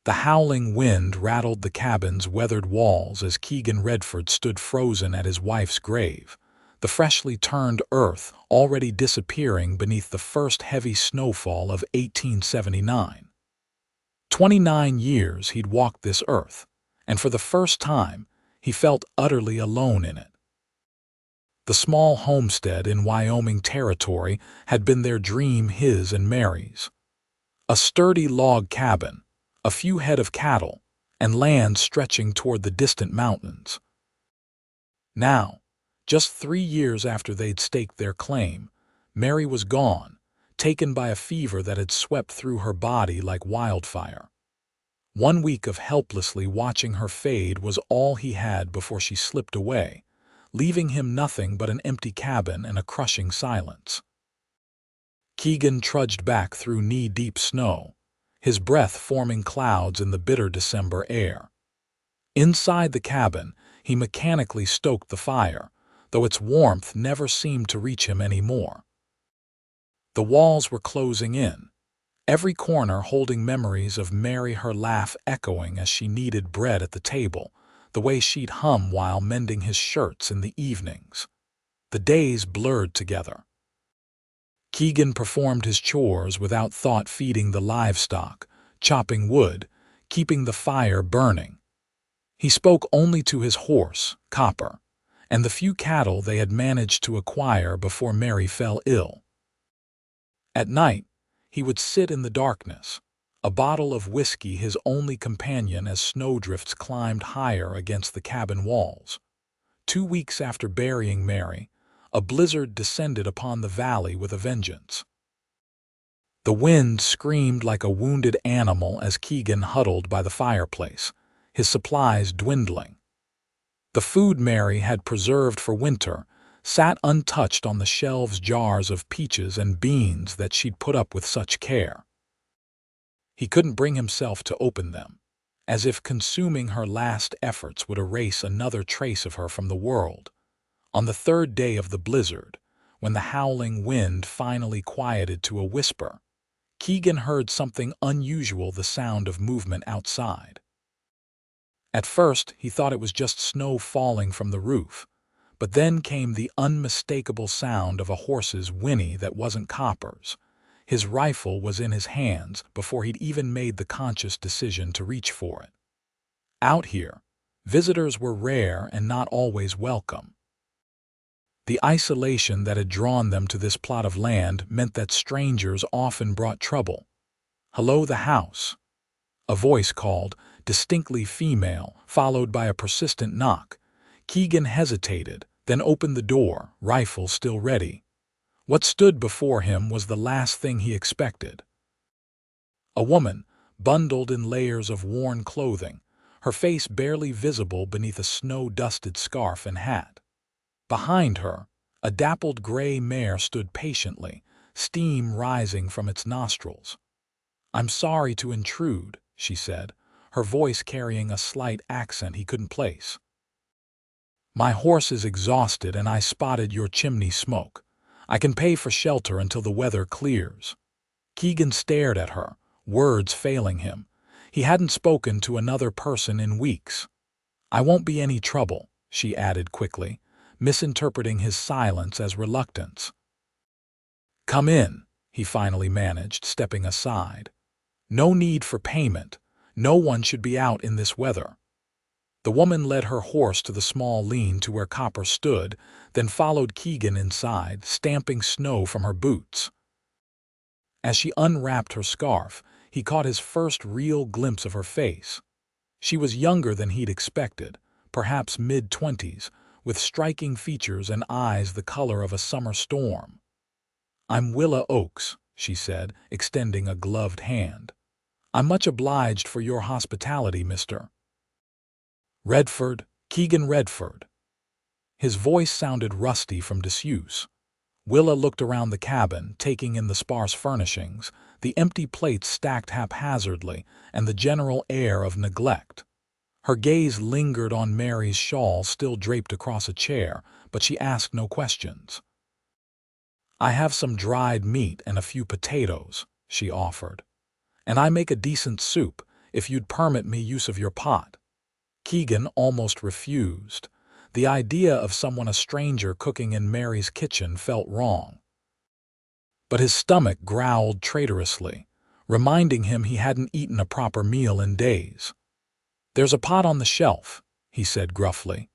The howling wind rattled the cabin's weathered walls as Keegan Redford stood frozen at his wife's grave, the freshly turned earth already disappearing beneath the first heavy snowfall of 1879. 29 years he'd walked this earth, and for the first time, he felt utterly alone in it. The small homestead in Wyoming territory had been their dream, his and Mary's. A sturdy log cabin, a few head of cattle, and land stretching toward the distant mountains. Now, just 3 years after they'd staked their claim, Mary was gone, taken by a fever that had swept through her body like wildfire. 1 week of helplessly watching her fade was all he had before she slipped away, leaving him nothing but an empty cabin and a crushing silence. Keegan trudged back through knee-deep snow, his breath forming clouds in the bitter December air. Inside the cabin, he mechanically stoked the fire, though its warmth never seemed to reach him anymore. The walls were closing in, every corner holding memories of Mary, her laugh echoing as she kneaded bread at the table, the way she'd hum while mending his shirts in the evenings. The days blurred together. Keegan performed his chores without thought, feeding the livestock, chopping wood, keeping the fire burning. He spoke only to his horse, Copper, and the few cattle they had managed to acquire before Mary fell ill. At night, he would sit in the darkness, a bottle of whiskey his only companion as snowdrifts climbed higher against the cabin walls. 2 weeks after burying Mary, a blizzard descended upon the valley with a vengeance. The wind screamed like a wounded animal as Keegan huddled by the fireplace, his supplies dwindling. The food Mary had preserved for winter sat untouched on the shelves, jars of peaches and beans that she'd put up with such care. He couldn't bring himself to open them, as if consuming her last efforts would erase another trace of her from the world. On the 3rd day of the blizzard, when the howling wind finally quieted to a whisper, Keegan heard something unusual, the sound of movement outside. At first, he thought it was just snow falling from the roof, but then came the unmistakable sound of a horse's whinny that wasn't Copper's. His rifle was in his hands before he'd even made the conscious decision to reach for it. Out here, visitors were rare and not always welcome. The isolation that had drawn them to this plot of land meant that strangers often brought trouble. "Hello, the house," a voice called, distinctly female, followed by a persistent knock. Keegan hesitated, then opened the door, rifle still ready. What stood before him was the last thing he expected. A woman, bundled in layers of worn clothing, her face barely visible beneath a snow-dusted scarf and hat. Behind her, a dappled gray mare stood patiently, steam rising from its nostrils. "I'm sorry to intrude," she said, her voice carrying a slight accent he couldn't place. "My horse is exhausted and I spotted your chimney smoke. I can pay for shelter until the weather clears." Keegan stared at her, words failing him. He hadn't spoken to another person in weeks. "I won't be any trouble," she added quickly, misinterpreting his silence as reluctance. "Come in," he finally managed, stepping aside. "No need for payment. No one should be out in this weather." The woman led her horse to the small lean to where Copper stood, then followed Keegan inside, stamping snow from her boots. As she unwrapped her scarf, he caught his first real glimpse of her face. She was younger than he'd expected, perhaps mid-20s, with striking features and eyes the color of a summer storm. "I'm Willa Oakes," she said, extending a gloved hand. "I'm much obliged for your hospitality, Mr. Redford, Keegan Redford." His voice sounded rusty from disuse. Willa looked around the cabin, taking in the sparse furnishings, the empty plates stacked haphazardly, and the general air of neglect. Her gaze lingered on Mary's shawl still draped across a chair, but she asked no questions. "I have some dried meat and a few potatoes," she offered. "And I make a decent soup, if you'd permit me use of your pot." Keegan almost refused. The idea of a stranger cooking in Mary's kitchen felt wrong. But his stomach growled traitorously, reminding him he hadn't eaten a proper meal in days. "There's a pot on the shelf," he said gruffly.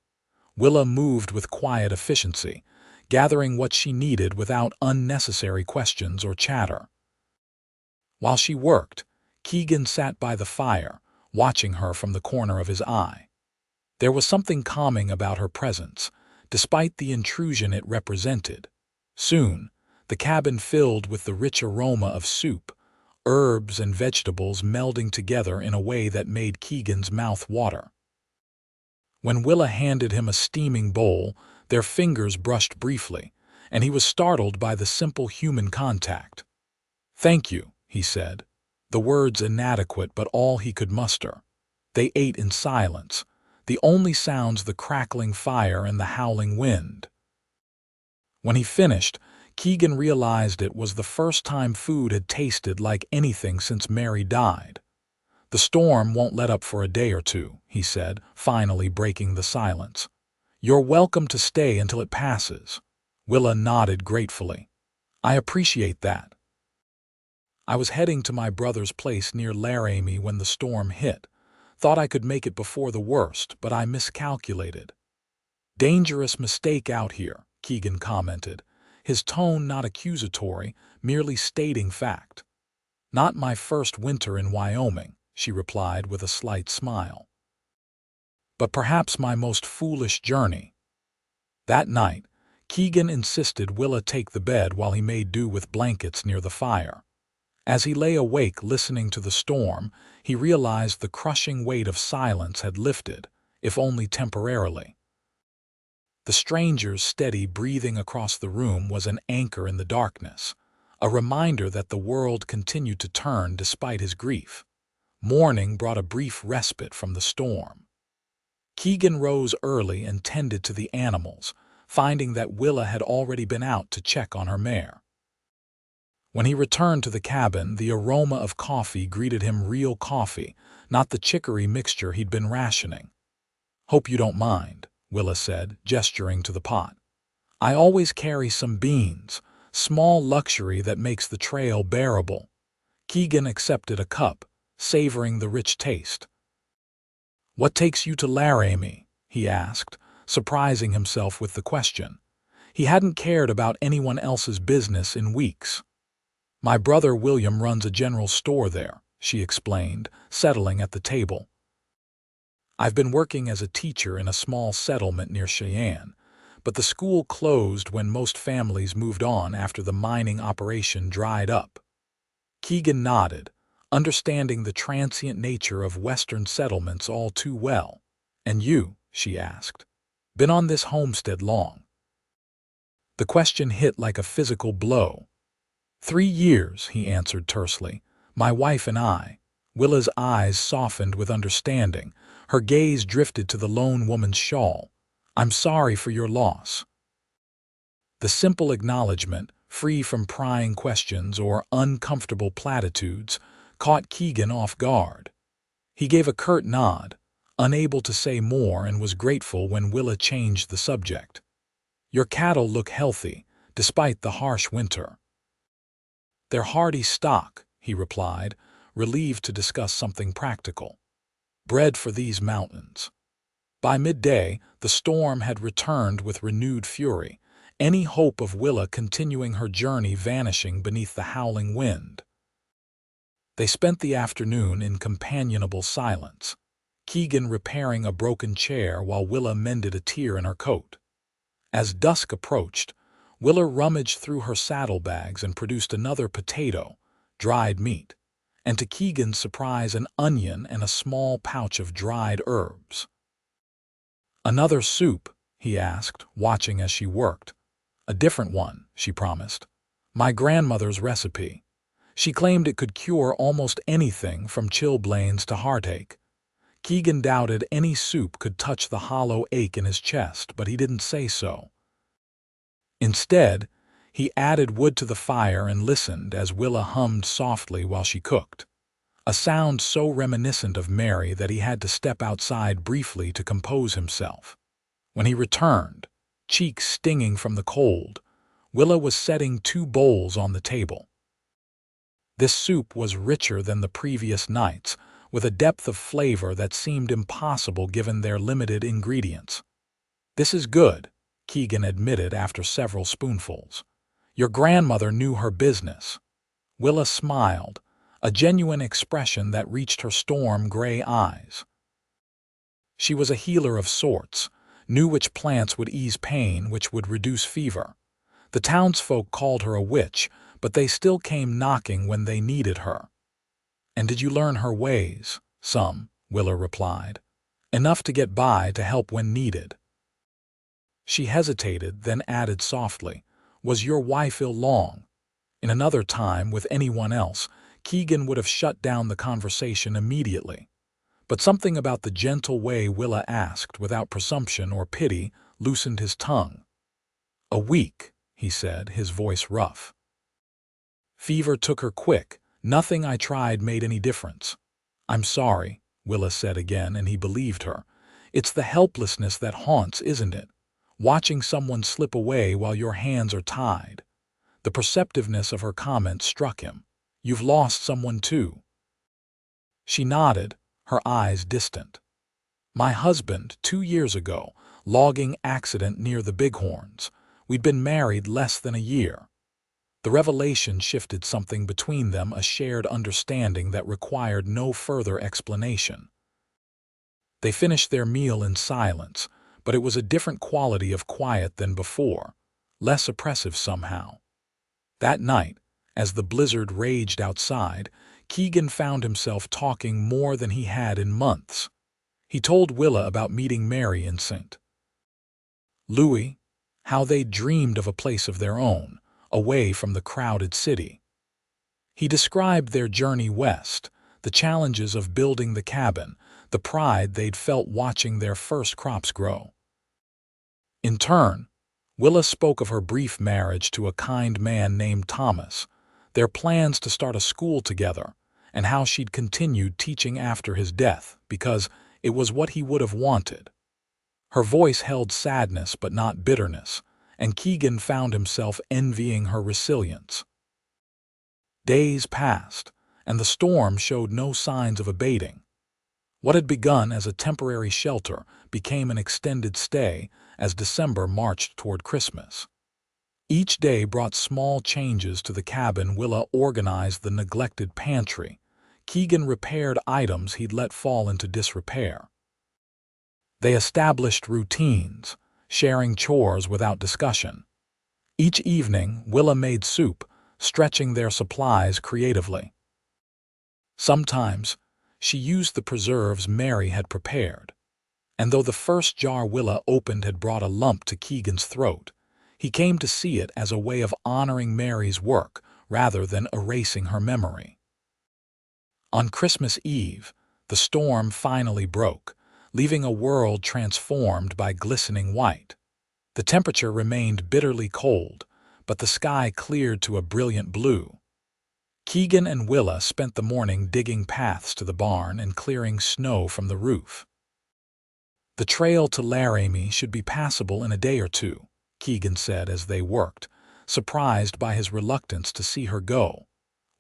Willa moved with quiet efficiency, gathering what she needed without unnecessary questions or chatter. While she worked, Keegan sat by the fire, watching her from the corner of his eye. There was something calming about her presence, despite the intrusion it represented. Soon, the cabin filled with the rich aroma of soup, herbs and vegetables melding together in a way that made Keegan's mouth water. When Willa handed him a steaming bowl, their fingers brushed briefly, and he was startled by the simple human contact. "Thank you," he said, the words inadequate but all he could muster. They ate in silence, the only sounds the crackling fire and the howling wind. When he finished, Keegan realized it was the first time food had tasted like anything since Mary died. "The storm won't let up for a day or two," he said, finally breaking the silence. "You're welcome to stay until it passes." Willa nodded gratefully. "I appreciate that. I was heading to my brother's place near Laramie when the storm hit. Thought I could make it before the worst, but I miscalculated." "Dangerous mistake out here," Keegan commented, his tone not accusatory, merely stating fact. "Not my first winter in Wyoming," she replied with a slight smile. "But perhaps my most foolish journey." That night, Keegan insisted Willa take the bed while he made do with blankets near the fire. As he lay awake listening to the storm, he realized the crushing weight of silence had lifted, if only temporarily. The stranger's steady breathing across the room was an anchor in the darkness, a reminder that the world continued to turn despite his grief. Morning brought a brief respite from the storm. Keegan rose early and tended to the animals, finding that Willa had already been out to check on her mare. When he returned to the cabin, the aroma of coffee greeted him, real coffee, not the chicory mixture he'd been rationing. "Hope you don't mind," Willa said, gesturing to the pot. "I always carry some beans, small luxury that makes the trail bearable." Keegan accepted a cup, savoring the rich taste. "What takes you to Laramie?" he asked, surprising himself with the question. He hadn't cared about anyone else's business in weeks. "My brother William runs a general store there," she explained, settling at the table. "I've been working as a teacher in a small settlement near Cheyenne, but the school closed when most families moved on after the mining operation dried up." Keegan nodded, understanding the transient nature of Western settlements all too well. "And you?" she asked. "Been on this homestead long?" The question hit like a physical blow. 3 years, he answered tersely. "My wife and I." Willa's eyes softened with understanding. Her gaze drifted to the lone woman's shawl. "I'm sorry for your loss." The simple acknowledgement, free from prying questions or uncomfortable platitudes, caught Keegan off guard. He gave a curt nod, unable to say more, and was grateful when Willa changed the subject. "Your cattle look healthy, despite the harsh winter." "They're hardy stock," he replied, relieved to discuss something practical. "Bred for these mountains." By midday, the storm had returned with renewed fury, any hope of Willa continuing her journey vanishing beneath the howling wind. They spent the afternoon in companionable silence, Keegan repairing a broken chair while Willa mended a tear in her coat. As dusk approached, Willa rummaged through her saddlebags and produced another potato, dried meat, and to Keegan's surprise an onion and a small pouch of dried herbs. "Another soup?" he asked, watching as she worked. "A different one," she promised. "My grandmother's recipe. She claimed it could cure almost anything from chilblains to heartache." Keegan doubted any soup could touch the hollow ache in his chest, but he didn't say so. Instead, he added wood to the fire and listened as Willa hummed softly while she cooked. a sound so reminiscent of Mary that he had to step outside briefly to compose himself. When he returned, cheeks stinging from the cold, Willa was setting 2 bowls on the table. This soup was richer than the previous nights, with a depth of flavor that seemed impossible given their limited ingredients. "This is good," Keegan admitted after several spoonfuls. "Your grandmother knew her business." Willa smiled, a genuine expression that reached her storm-gray eyes. She was a healer of sorts, knew which plants would ease pain, which would reduce fever. The townsfolk called her a witch, but they still came knocking when they needed her. "And did you learn her ways?" "Some," Willa replied. "Enough to get by, to help when needed." She hesitated, then added softly, "Was your wife ill long?" In another time, with anyone else, Keegan would have shut down the conversation immediately. But something about the gentle way Willa asked, without presumption or pity, loosened his tongue. "A week," he said, his voice rough. "Fever took her quick. Nothing I tried made any difference." "I'm sorry," Willa said again, and he believed her. "It's the helplessness that haunts, isn't it? Watching someone slip away while your hands are tied." The perceptiveness of her comment struck him. "You've lost someone too." She nodded, her eyes distant. "My husband, 2 years ago, logging accident near the Bighorns. We'd been married less than a year." The revelation shifted something between them, a shared understanding that required no further explanation. They finished their meal in silence, but it was a different quality of quiet than before, less oppressive somehow. That night, as the blizzard raged outside, Keegan found himself talking more than he had in months. He told Willa about meeting Mary in St. Louis, how they'd dreamed of a place of their own, away from the crowded city. He described their journey west, the challenges of building the cabin, the pride they'd felt watching their first crops grow. In turn, Willa spoke of her brief marriage to a kind man named Thomas, their plans to start a school together, and how she'd continued teaching after his death because it was what he would have wanted. Her voice held sadness but not bitterness, and Keegan found himself envying her resilience. Days passed, and the storm showed no signs of abating. What had begun as a temporary shelter became an extended stay as December marched toward Christmas. Each day brought small changes to the cabin. Willa organized the neglected pantry. Keegan repaired items he'd let fall into disrepair. They established routines, sharing chores without discussion. Each evening, Willa made soup, stretching their supplies creatively. Sometimes, she used the preserves Mary had prepared. And though the first jar Willa opened had brought a lump to Keegan's throat, he came to see it as a way of honoring Mary's work rather than erasing her memory. On Christmas Eve, the storm finally broke, leaving a world transformed by glistening white. The temperature remained bitterly cold, but the sky cleared to a brilliant blue. Keegan and Willa spent the morning digging paths to the barn and clearing snow from the roof. "The trail to Laramie should be passable in a day or two," Keegan said as they worked, surprised by his reluctance to see her go.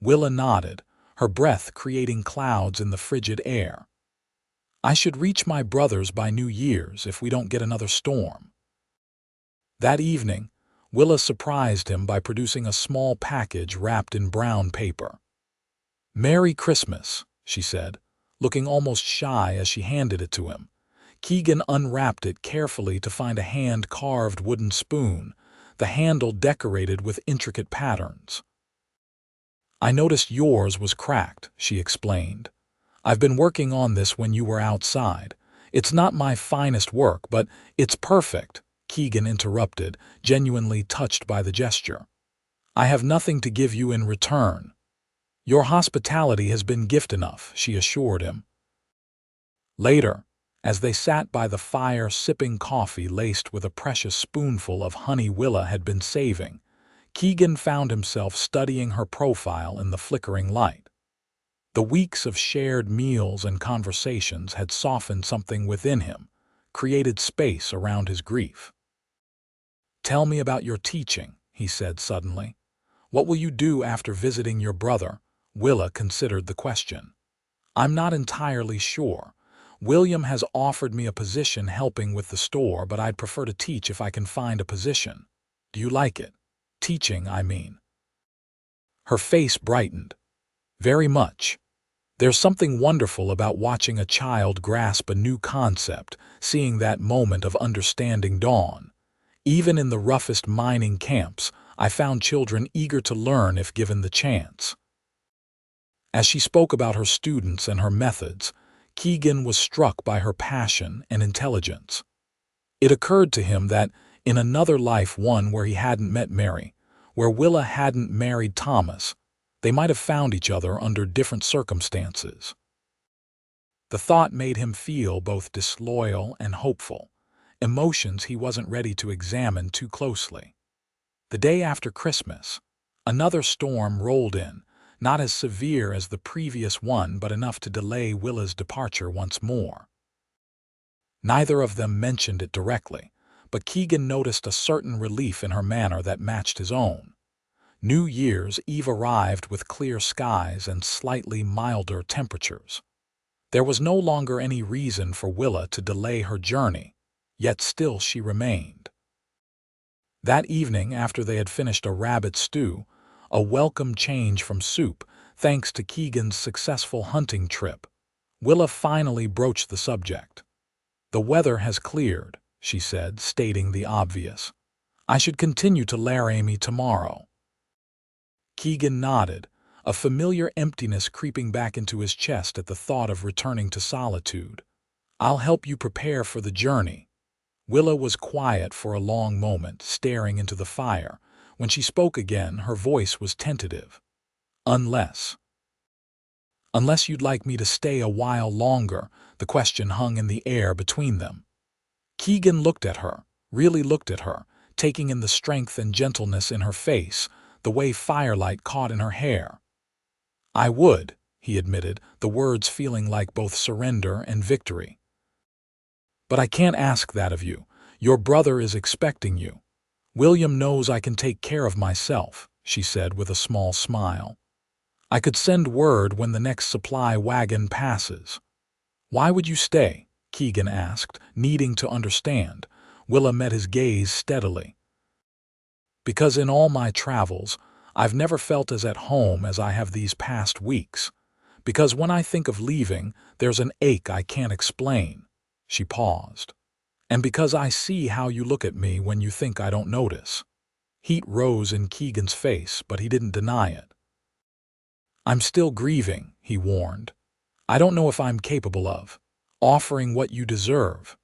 Willa nodded, her breath creating clouds in the frigid air. "I should reach my brother's by New Year's if we don't get another storm." That evening, Willa surprised him by producing a small package wrapped in brown paper. "Merry Christmas," she said, looking almost shy as she handed it to him. Keegan unwrapped it carefully to find a hand-carved wooden spoon, the handle decorated with intricate patterns. "I noticed yours was cracked," she explained. "I've been working on this when you were outside. It's not my finest work, but it's perfect," Keegan interrupted, genuinely touched by the gesture. "I have nothing to give you in return." "Your hospitality has been gift enough," she assured him. Later, as they sat by the fire sipping coffee laced with a precious spoonful of honey Willa had been saving, Keegan found himself studying her profile in the flickering light. The weeks of shared meals and conversations had softened something within him, created space around his grief. "Tell me about your teaching," he said suddenly. "What will you do after visiting your brother?" Willa considered the question. "I'm not entirely sure. William has offered me a position helping with the store, but I'd prefer to teach if I can find a position. Do you like it? Teaching, I mean." Her face brightened. "Very much. There's something wonderful about watching a child grasp a new concept, seeing that moment of understanding dawn. Even in the roughest mining camps, I found children eager to learn if given the chance." As she spoke about her students and her methods, Keegan was struck by her passion and intelligence. It occurred to him that, in another life, one where he hadn't met Mary, where Willa hadn't married Thomas, they might have found each other under different circumstances. The thought made him feel both disloyal and hopeful, emotions he wasn't ready to examine too closely. The day after Christmas, another storm rolled in, not as severe as the previous one but enough to delay Willa's departure once more. Neither of them mentioned it directly, but Keegan noticed a certain relief in her manner that matched his own. New Year's Eve arrived with clear skies and slightly milder temperatures. There was no longer any reason for Willa to delay her journey, yet still she remained. That evening, after they had finished a rabbit stew, a welcome change from soup, thanks to Keegan's successful hunting trip, Willa finally broached the subject. "The weather has cleared," she said, stating the obvious. "I should continue to Laramie tomorrow." Keegan nodded, a familiar emptiness creeping back into his chest at the thought of returning to solitude. "I'll help you prepare for the journey." Willa was quiet for a long moment, staring into the fire. When she spoke again, her voice was tentative. "Unless you'd like me to stay a while longer," the question hung in the air between them. Keegan looked at her, really looked at her, taking in the strength and gentleness in her face, the way firelight caught in her hair. "I would," he admitted, the words feeling like both surrender and victory. "But I can't ask that of you. Your brother is expecting you. William knows I can take care of myself," she said with a small smile. "I could send word when the next supply wagon passes." "Why would you stay?" Keegan asked, needing to understand. Willa met his gaze steadily. "Because in all my travels, I've never felt as at home as I have these past weeks. Because when I think of leaving, there's an ache I can't explain." She paused. "And because I see how you look at me when you think I don't notice." Heat rose in Keegan's face, but he didn't deny it. "I'm still grieving," he warned. "I don't know if I'm capable of offering what you deserve."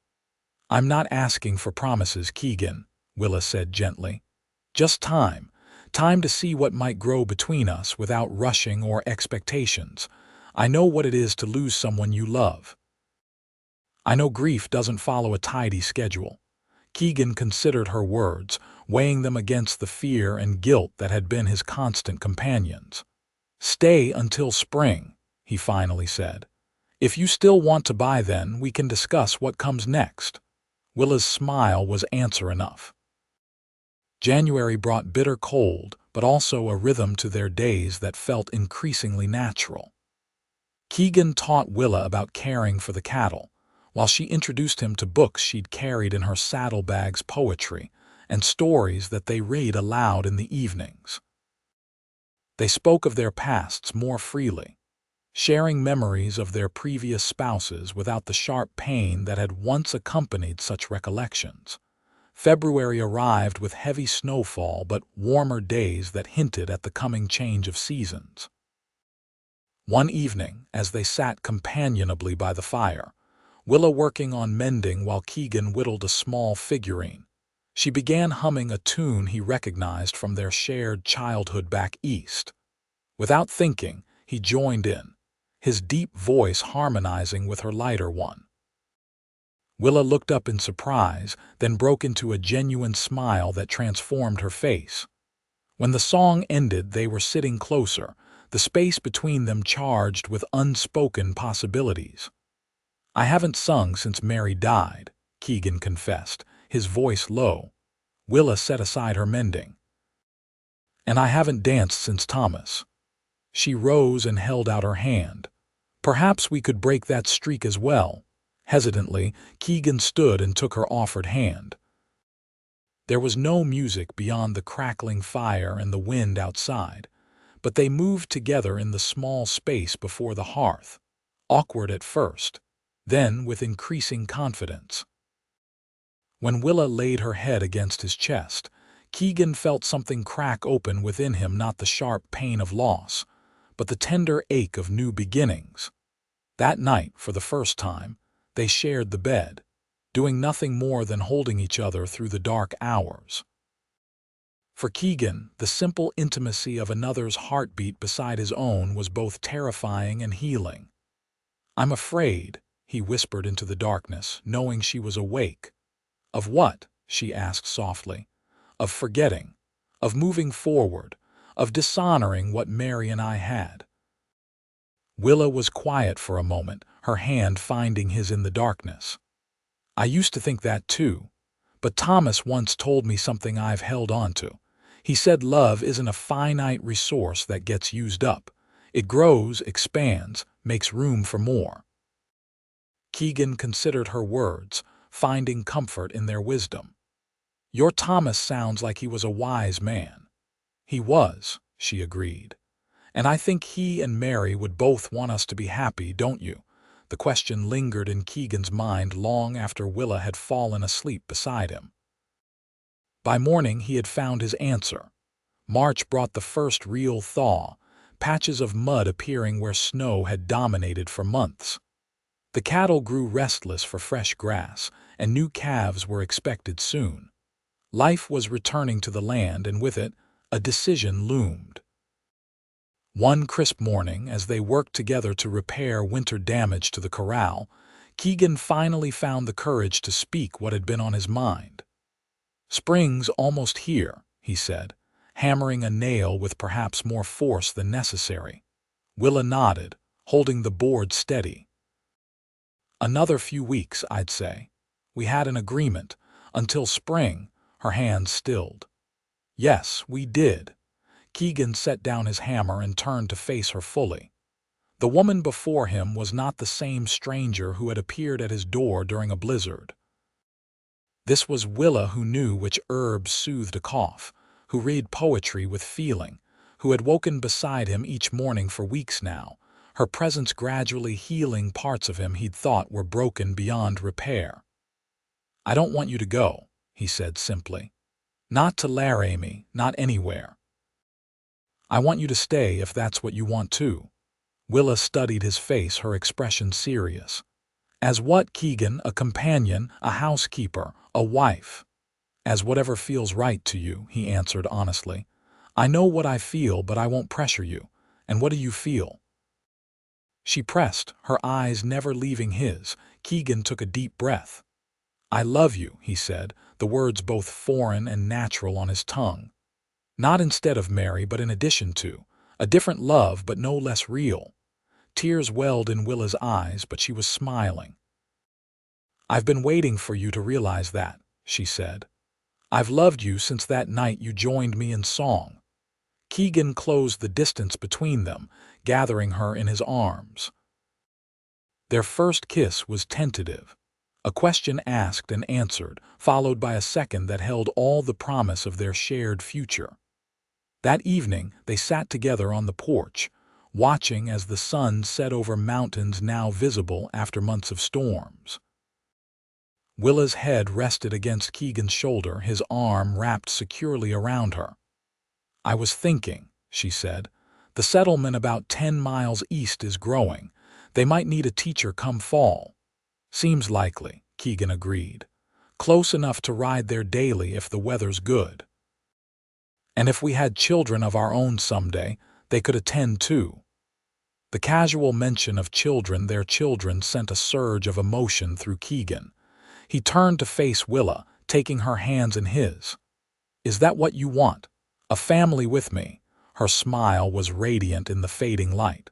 "I'm not asking for promises, Keegan," Willa said gently. "Just time to see what might grow between us without rushing or expectations. I know what it is to lose someone you love. I know grief doesn't follow a tidy schedule." Keegan considered her words, weighing them against the fear and guilt that had been his constant companions. "Stay until spring," he finally said. "If you still want to buy then, we can discuss what comes next." Willa's smile was answer enough. January brought bitter cold, but also a rhythm to their days that felt increasingly natural. Keegan taught Willa about caring for the cattle, while she introduced him to books she'd carried in her saddlebags, poetry, and stories that they read aloud in the evenings. They spoke of their pasts more freely, sharing memories of their previous spouses without the sharp pain that had once accompanied such recollections. February arrived with heavy snowfall but warmer days that hinted at the coming change of seasons. One evening, as they sat companionably by the fire, Willa working on mending while Keegan whittled a small figurine, she began humming a tune he recognized from their shared childhood back east. Without thinking, he joined in, his deep voice harmonizing with her lighter one. Willa looked up in surprise, then broke into a genuine smile that transformed her face. When the song ended, they were sitting closer, the space between them charged with unspoken possibilities. "I haven't sung since Mary died," Keegan confessed, his voice low. Willa set aside her mending. "And I haven't danced since Thomas." She rose and held out her hand. "Perhaps we could break that streak as well." Hesitantly, Keegan stood and took her offered hand. There was no music beyond the crackling fire and the wind outside, but they moved together in the small space before the hearth, awkward at first, then with increasing confidence. When Willa laid her head against his chest, Keegan felt something crack open within him, not the sharp pain of loss, but the tender ache of new beginnings. That night, for the first time, they shared the bed, doing nothing more than holding each other through the dark hours. For Keegan, the simple intimacy of another's heartbeat beside his own was both terrifying and healing. "I'm afraid," he whispered into the darkness, knowing she was awake. "Of what?" she asked softly. "Of forgetting, of moving forward, of dishonoring what Mary and I had." Willa was quiet for a moment, her hand finding his in the darkness. "I used to think that too, but Thomas once told me something I've held on to. He said love isn't a finite resource that gets used up. It grows, expands, makes room for more." Keegan considered her words, finding comfort in their wisdom. "Your Thomas sounds like he was a wise man." "He was," she agreed. "And I think he and Mary would both want us to be happy, don't you?" The question lingered in Keegan's mind long after Willa had fallen asleep beside him. By morning he had found his answer. March brought the first real thaw, patches of mud appearing where snow had dominated for months. The cattle grew restless for fresh grass, and new calves were expected soon. Life was returning to the land, and with it, a decision loomed. One crisp morning, as they worked together to repair winter damage to the corral, Keegan finally found the courage to speak what had been on his mind. "Spring's almost here," he said, hammering a nail with perhaps more force than necessary. Willa nodded, holding the board steady. "Another few weeks, I'd say. We had an agreement. Until spring," her hands stilled. "Yes, we did." Keegan set down his hammer and turned to face her fully. The woman before him was not the same stranger who had appeared at his door during a blizzard. This was Willa, who knew which herbs soothed a cough, who read poetry with feeling, who had woken beside him each morning for weeks now, her presence gradually healing parts of him he'd thought were broken beyond repair. "I don't want you to go," he said simply. "Not to Laramie, not anywhere. I want you to stay if that's what you want too." Willa studied his face, her expression serious. "As what, Keegan? A companion, a housekeeper, a wife?" "As whatever feels right to you," he answered honestly. "I know what I feel, but I won't pressure you. And what do you feel?" She pressed, her eyes never leaving his. Keegan took a deep breath. "I love you," he said, the words both foreign and natural on his tongue. Not instead of Mary, but in addition to. A different love, but no less real. Tears welled in Willa's eyes, but she was smiling. "I've been waiting for you to realize that," she said. "I've loved you since that night you joined me in song." Keegan closed the distance between them, gathering her in his arms. Their first kiss was tentative. A question asked and answered, followed by a second that held all the promise of their shared future. That evening, they sat together on the porch, watching as the sun set over mountains now visible after months of storms. Willa's head rested against Keegan's shoulder, his arm wrapped securely around her. "I was thinking," she said, "the settlement about 10 miles east is growing. They might need a teacher come fall." "Seems likely," Keegan agreed. "Close enough to ride there daily if the weather's good. And if we had children of our own someday, they could attend too." The casual mention of children, their children, sent a surge of emotion through Keegan. He turned to face Willa, taking her hands in his. "Is that what you want? A family with me?" Her smile was radiant in the fading light.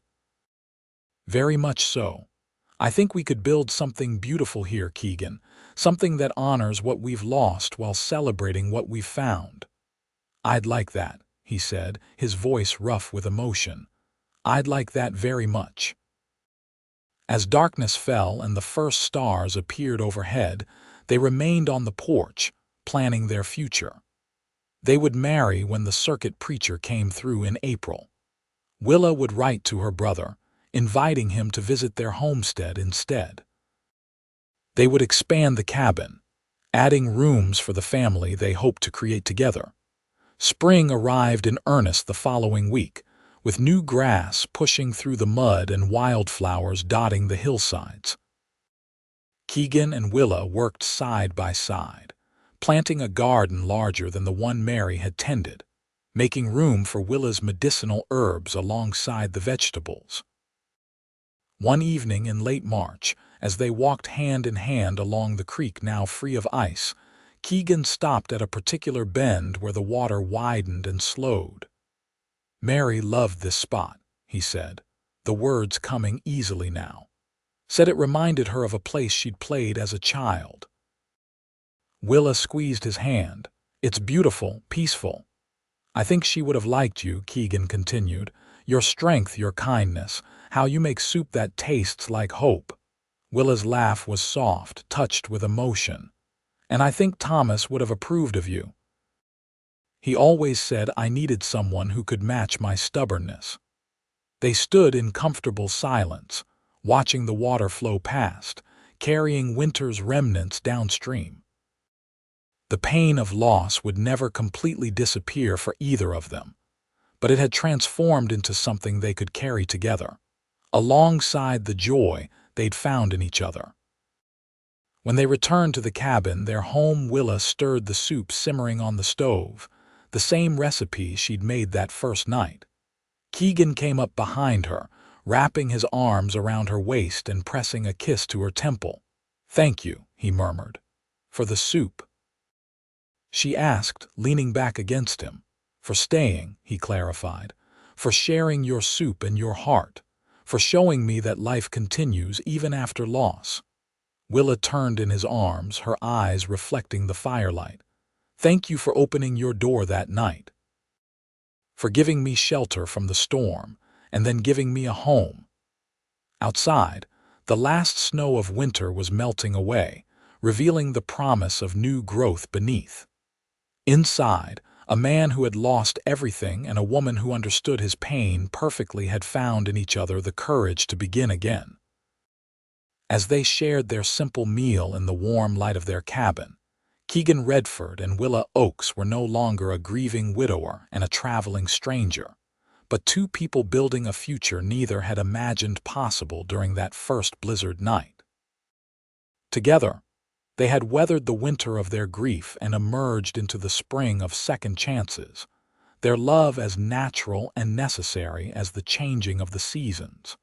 "Very much so. I think we could build something beautiful here, Keegan, something that honors what we've lost while celebrating what we've found." "I'd like that," he said, his voice rough with emotion. "I'd like that very much." As darkness fell and the first stars appeared overhead, they remained on the porch, planning their future. They would marry when the circuit preacher came through in April. Willa would write to her brother, inviting him to visit their homestead instead. They would expand the cabin, adding rooms for the family they hoped to create together. Spring arrived in earnest the following week, with new grass pushing through the mud and wildflowers dotting the hillsides. Keegan and Willa worked side by side, planting a garden larger than the one Mary had tended, making room for Willa's medicinal herbs alongside the vegetables. One evening in late March, as they walked hand in hand along the creek now free of ice, Keegan stopped at a particular bend where the water widened and slowed. "Mary loved this spot," he said, the words coming easily now. "Said it reminded her of a place she'd played as a child." Willa squeezed his hand. "It's beautiful, peaceful." "I think she would have liked you," Keegan continued. "Your strength, your kindness, how you make soup that tastes like hope." Willa's laugh was soft, touched with emotion. "And I think Thomas would have approved of you. He always said I needed someone who could match my stubbornness." They stood in comfortable silence, watching the water flow past, carrying winter's remnants downstream. The pain of loss would never completely disappear for either of them, but it had transformed into something they could carry together, alongside the joy they'd found in each other. When they returned to the cabin, their home, Willa stirred the soup simmering on the stove, the same recipe she'd made that first night. Keegan came up behind her, wrapping his arms around her waist and pressing a kiss to her temple. "Thank you," he murmured. "For the soup?" She asked, leaning back against him. "For staying," he clarified. "For sharing your soup and your heart. For showing me that life continues even after loss." Willa turned in his arms, her eyes reflecting the firelight. "Thank you for opening your door that night. For giving me shelter from the storm, and then giving me a home." Outside, the last snow of winter was melting away, revealing the promise of new growth beneath. Inside, a man who had lost everything and a woman who understood his pain perfectly had found in each other the courage to begin again. As they shared their simple meal in the warm light of their cabin, Keegan Redford and Willa Oakes were no longer a grieving widower and a traveling stranger, but two people building a future neither had imagined possible during that first blizzard night. Together, they had weathered the winter of their grief and emerged into the spring of second chances, their love as natural and necessary as the changing of the seasons.